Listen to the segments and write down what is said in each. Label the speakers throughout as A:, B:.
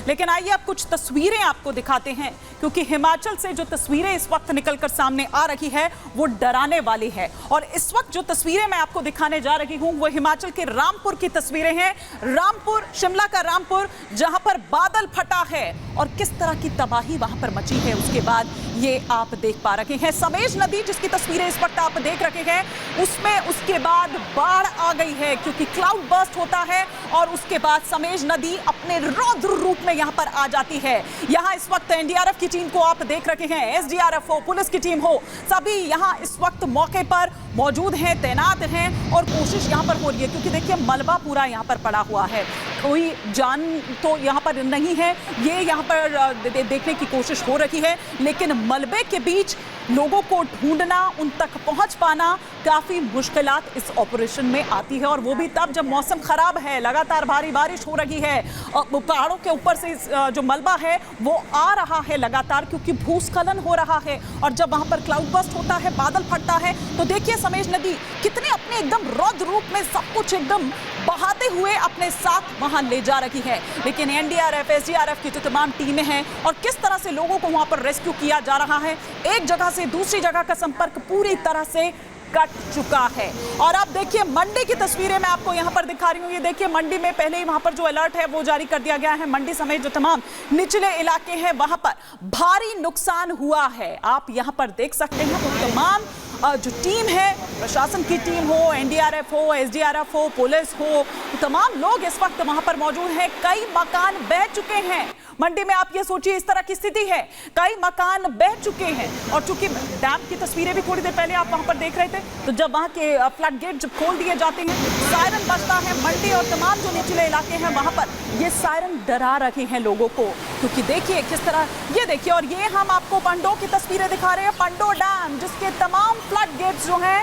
A: लेकिन आइए अब कुछ तस्वीरें आपको दिखाते हैं, क्योंकि हिमाचल से जो तस्वीरें इस वक्त निकलकर सामने आ रही है वो डराने वाली है। और इस वक्त जो तस्वीरें मैं आपको दिखाने जा रही हूं वो हिमाचल के रामपुर की तस्वीरें हैं। रामपुर, शिमला का रामपुर, जहां पर बादल फटा है और किस तरह की तबाही वहां पर मची है उसके बाद ये आप देख पा रहे हैं। समेज नदी जिसकी तस्वीरें इस वक्त आप देख रहे हैं, उसमें उसके बाद बाढ़ आ गई है, क्योंकि क्लाउड बर्स्ट होता है और उसके बाद समेज नदी अपने रौद्र रूप में यहां पर आ जाती है। यहां इस वक्त एनडीआरएफ की टीम को आप देख रहे हैं, एसडीआरएफ हो, पुलिस की टीम हो, सभी यहां इस वक्त मौके पर मौजूद हैं, तैनात हैं और कोशिश यहां पर हो रही है। क्योंकि देखिए मलबा पूरा यहां पर पड़ा हुआ है, कोई जान तो यहां पर नहीं है, ये यहां पर देखने की कोशिश हो रही है, लेकिन मलबे के बीच लोगों को ढूंढना, उन तक पहुंच पाना काफी मुश्किलात इस ऑपरेशन में आती है। और वो भी तब जब मौसम खराब है, लगातार भारी बारिश हो रही है, पहाड़ों के ऊपर से जो मलबा है वो आ रहा है लगातार, क्योंकि भूस्खलन हो रहा है। और जब वहां पर क्लाउड बर्स्ट होता है, बादल फटता है, तो देखिए समेज नदी कितने अपने एकदम रौद्र रूप में सब कुछ एकदम बहाते हुए अपने साथ वहां ले जा रही है। लेकिन एनडीआरएफ, एसडीआरएफ की जो तमाम टीमें हैं और किस तरह से लोगों को वहां पर रेस्क्यू किया जा रहा है, एक जगह से दूसरी जगह का संपर्क पूरी तरह से कट चुका है। और आप देखिए मंडी की तस्वीरें मैं आपको यहां पर दिखा रही हूं। ये देखिए मंडी में पहले ही वहां पर जो अलर्ट है वो जारी कर दिया गया है। मंडी समेत जो तमाम निचले इलाके हैं वहां पर भारी नुकसान हुआ है। आप यहां पर देख सकते हैं वो तमाम जो टीम है, प्रशासन की टीम हो, एनडीआरएफ हो, एसडीआरएफ हो, पुलिस हो, तमाम लोग इस वक्त वहां पर मौजूद हैं। कई मकान बह चुके हैं मंडी में। आप ये सोचिए इस तरह की स्थिति है, कई मकान बह चुके हैं। और चूंकि डैम की तस्वीरें भी थोड़ी देर पहले आप वहां पर देख रहे थे, तो जब वहां के फ्लड गेट जब खोल दिए जाते हैं, सायरन बजता है मंडी और तमाम जो निचले इलाके हैं वहां पर ये सायरन डरा रहे हैं लोगों को। क्योंकि देखिए किस तरह, ये देखिए, और ये हम आपको पंडो की तस्वीरें दिखा रहे हैं। पंडो डैम जिसके तमाम फ्लड गेट्स जो हैं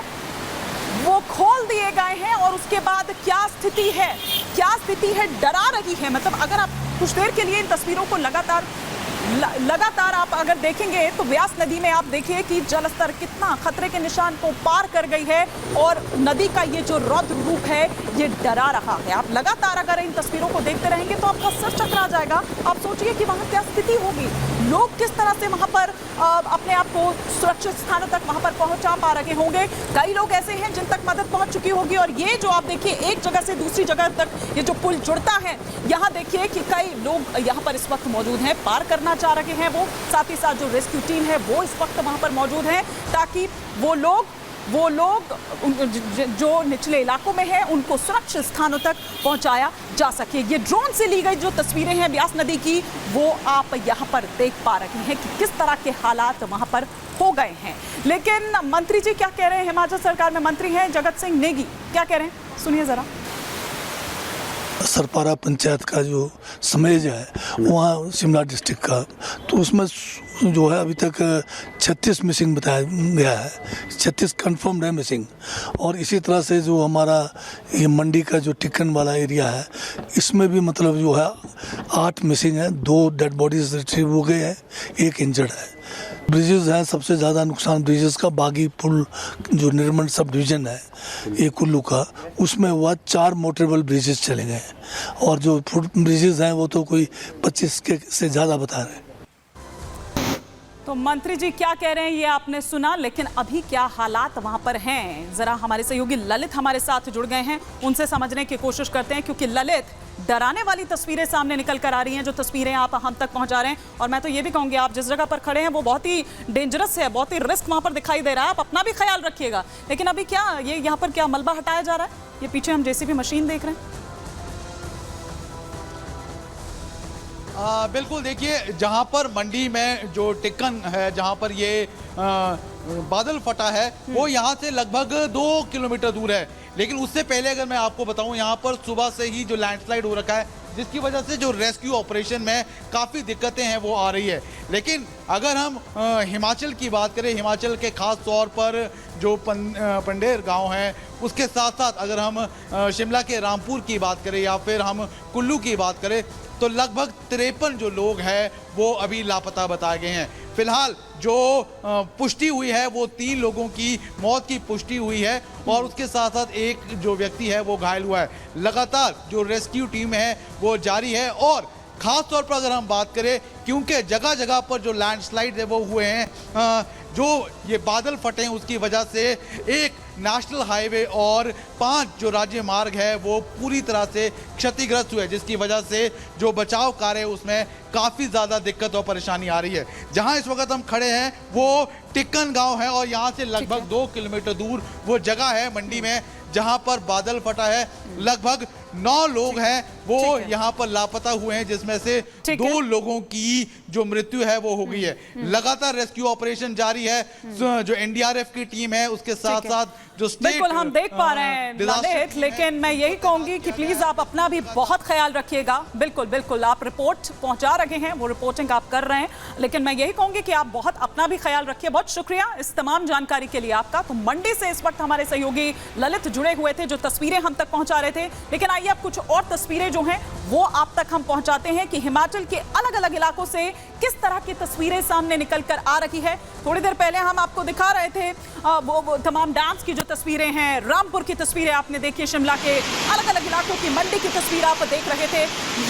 A: वो खोल दिए गए हैं और उसके बाद क्या स्थिति है, क्या स्थिति है, डरा रही है। मतलब अगर आप कुछ देर के लिए इन तस्वीरों को लगातार आप अगर देखेंगे तो व्यास नदी में आप देखिए कि जलस्तर कितना खतरे के निशान को पार कर गई है और नदी का ये जो रौद्र रूप है ये डरा रहा है। आप लगातार अगर इन तस्वीरों को देखते रहेंगे तो आपका सर चकरा जाएगा। आप सोचिए कि वहां क्या स्थिति होगी, लोग किस तरह से वहां पर अपने आप को सुरक्षित स्थानों तक वहां पर पहुंचा पा रहे होंगे। कई लोग ऐसे हैं जिन तक मदद पहुंच चुकी होगी। और ये जो आप देखिए एक जगह से दूसरी जगह तक ये जो पुल जुड़ता है, यहाँ देखिए कि कई लोग यहाँ पर इस वक्त मौजूद हैं, पार करना चाह रहे हैं वो। साथ ही साथ जो रेस्क्यू टीम है वो इस वक्त वहां पर मौजूद है, ताकि वो लोग जो निचले इलाकों में हैं उनको सुरक्षित स्थानों तक पहुंचाया जा सके। ये ड्रोन से ली गई जो तस्वीरें हैं ब्यास नदी की, वो आप यहां पर देख पा रहे हैं कि किस तरह के हालात वहां पर हो गए हैं। लेकिन मंत्री जी क्या कह रहे हैं, हिमाचल सरकार में मंत्री हैं जगत सिंह नेगी, क्या कह रहे हैं सुनिए जरा।
B: सरपारा पंचायत का जो समेज है वहाँ शिमला डिस्ट्रिक्ट का, तो उसमें जो है अभी तक 36 मिसिंग बताया गया है, 36 कंफर्म्ड है मिसिंग। और इसी तरह से जो हमारा ये मंडी का जो टिक्कन वाला एरिया है इसमें भी मतलब जो है 8 मिसिंग है, 2 डेड बॉडीज रिट्रीव हो गए हैं, 1 इंजर्ड है। ब्रिजेस हैं, सबसे ज़्यादा नुकसान ब्रिजेस का बागी पुल जो निर्मल सब डिवीज़न है ये कुल्लू का, उसमें हुआ 4 मोटरेबल ब्रिजेस चले गए और जो फुट ब्रिजेस हैं वो तो कोई 25 के से ज़्यादा बता रहे हैं।
A: तो मंत्री जी क्या कह रहे हैं ये आपने सुना, लेकिन अभी क्या हालात वहां पर हैं जरा हमारे सहयोगी ललित हमारे साथ जुड़ गए हैं, उनसे समझने की कोशिश करते हैं। क्योंकि ललित, डराने वाली तस्वीरें सामने निकल कर आ रही हैं, जो तस्वीरें आप हम तक पहुंचा रहे हैं। और मैं तो ये भी कहूंगी आप जिस जगह पर खड़े हैं वो बहुत ही डेंजरस है, बहुत ही रिस्क वहां पर दिखाई दे रहा है, आप अपना भी ख्याल रखिएगा। लेकिन अभी क्या ये यहाँ पर क्या मलबा हटाया जा रहा है, ये पीछे हम जेसीबी मशीन देख रहे हैं।
C: बिल्कुल, देखिए जहां पर मंडी में जो टिक्कन है, जहां पर ये बादल फटा है वो यहाँ से लगभग 2 किलोमीटर दूर है। लेकिन उससे पहले अगर मैं आपको बताऊं, यहाँ पर सुबह से ही जो लैंडस्लाइड हो रखा है, जिसकी वजह से जो रेस्क्यू ऑपरेशन में काफ़ी दिक्कतें हैं वो आ रही है। लेकिन अगर हम हिमाचल की बात करें, हिमाचल के ख़ास तौर पर जो पंडेर गांव है, उसके साथ साथ अगर हम शिमला के रामपुर की बात करें या फिर हम कुल्लू की बात करें, तो लगभग 53 जो लोग हैं वो अभी लापता बताए गए हैं। फिलहाल जो पुष्टि हुई है वो 3 लोगों की मौत की पुष्टि हुई है और उसके साथ साथ एक जो व्यक्ति है वो घायल हुआ है। लगातार जो रेस्क्यू टीम है वो जारी है और खास तौर पर अगर हम बात करें, क्योंकि जगह जगह पर जो लैंडस्लाइड है वो हुए हैं, जो ये बादल फटे हैं उसकी वजह से एक नेशनल हाईवे और 5 जो राज्य मार्ग है वो पूरी तरह से क्षतिग्रस्त हुए, जिसकी वजह से जो बचाव कार्य है उसमें काफ़ी ज़्यादा दिक्कत और परेशानी आ रही है। जहां इस वक्त हम खड़े हैं वो टिक्कन गांव है और यहां से लगभग 2 किलोमीटर दूर वो जगह है मंडी में जहां पर बादल फटा है। लगभग 9 लोग हैं वो यहाँ पर लापता हुए हैं, जिसमें से 2 लोगों की जो मृत्यु है वो हो गई है। लगातार रेस्क्यू ऑपरेशन जारी है, जो एनडीआरएफ की टीम है उसके साथ साथ जो स्टेट,
A: बिल्कुल हम देख पा रहे हैं ललित, लेकिन मैं यही कहूंगी कि प्लीज आप अपना भी बहुत ख्याल रखिएगा। बिल्कुल बिल्कुल आप रिपोर्ट पहुंचा रहे हैं, वो रिपोर्टिंग आप कर रहे हैं, लेकिन मैं यही कहूंगी कि आप बहुत अपना भी ख्याल रखिए। बहुत शुक्रिया इस तमाम जानकारी के लिए आपका। तो मंडी से इस वक्त हमारे सहयोगी ललित जुड़े हुए थे जो तस्वीरें हम तक पहुंचा रहे थे, लेकिन आइए अब कुछ और तस्वीरें जो हैं वो आप तक हम पहुंचाते हैं कि हिमाचल के अलग अलग इलाकों से किस तरह की तस्वीरें सामने निकल कर आ रही है। थोड़ी देर पहले हम आपको दिखा रहे थे वो तमाम डैम्स की जो तस्वीरें हैं, रामपुर की तस्वीरें आपने देखी, शिमला के अलग अलग इलाकों की मंडी की तस्वीर आप देख रहे थे।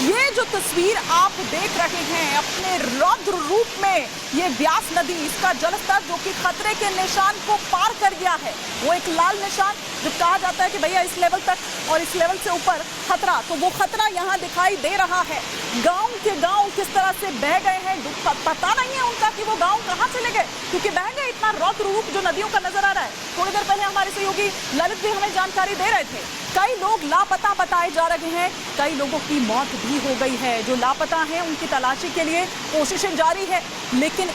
A: ये जो तस्वीर आप देख रहे हैं अपने रौद्र रूप में, ये ब्यास नदी, इसका जलस्तर जो कि खतरे के निशान को पार कर गया है, वो एक लाल निशान जो कहा जाता है कि भैया इस लेवल तक और इस लेवल से ऊपर खतरा, तो वो खतरा यहाँ दिखाई दे रहा है। गांव के गांव किस तरह से बह गए हैं, पता नहीं है उनका कि वो गांव कहां चले गए, क्योंकि बह गए। इतना रौद्र रूप जो नदियों का नजर आ रहा है। थोड़ी देर पहले हमारे सहयोगी ललित भी हमें जानकारी दे रहे थे, कई लोग लापता बताए जा रहे हैं, कई लोगों की मौत भी हो गई है। जो लापता हैं उनकी तलाशी के लिए कोशिशें जारी है, लेकिन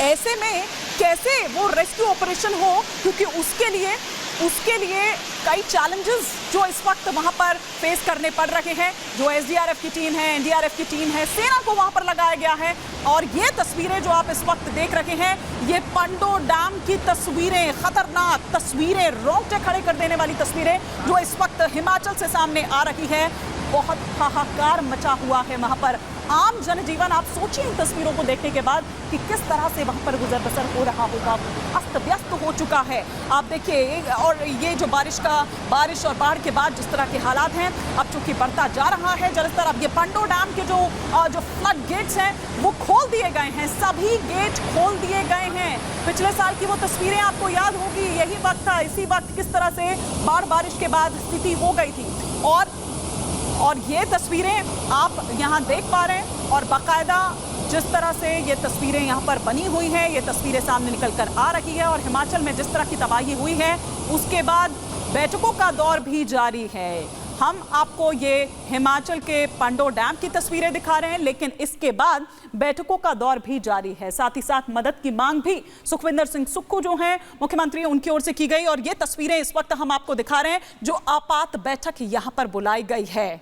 A: ऐसे में कैसे वो रेस्क्यू ऑपरेशन हो, क्योंकि उसके लिए कई चैलेंजेस जो इस वक्त वहां पर फेस करने पड़ रहे हैं। जो एसडीआरएफ की टीम है, एनडीआरएफ की टीम है, सेना को वहां पर लगाया गया है। और ये तस्वीरें जो आप इस वक्त देख रहे हैं, ये पंडो डैम की तस्वीरें, खतरनाक तस्वीरें, रोंगटे खड़े कर देने वाली तस्वीरें जो इस वक्त हिमाचल से सामने आ रही है। बहुत हाहाकार मचा हुआ है वहां पर। आम जनजीवन, आप सोचिए इन तस्वीरों को देखने के बाद कि किस तरह से वहां पर गुजर बसर हो रहा होगा। अस्त व्यस्त हो चुका है। आप देखिए, और ये जो बारिश और बाढ़ के बाद जिस तरह के हालात हैं, अब चूंकि बढ़ता जा रहा है जलस्तर, अब ये पंडो डैम के जो फ्लड गेट्स हैं वो खोल दिए गए हैं, सभी गेट खोल दिए गए हैं। पिछले साल की वो तस्वीरें आपको याद होगी, यही वक्त था, इसी वक्त किस तरह से बारिश के बाद स्थिति हो गई थी। और ये तस्वीरें आप यहाँ देख पा रहे हैं, और बाकायदा जिस तरह से ये तस्वीरें यहाँ पर बनी हुई हैं, ये तस्वीरें सामने निकल कर आ रही है। और हिमाचल में जिस तरह की तबाही हुई है, उसके बाद बैठकों का दौर भी जारी है। हम आपको ये हिमाचल के पंडो डैम की तस्वीरें दिखा रहे हैं, लेकिन इसके बाद बैठकों का दौर भी जारी है। साथ ही साथ मदद की मांग भी सुखविंदर सिंह सुक्खू जो हैं मुख्यमंत्री, उनकी ओर से की गई। और ये तस्वीरें इस वक्त हम आपको दिखा रहे हैं जो आपात बैठक यहाँ पर बुलाई गई है।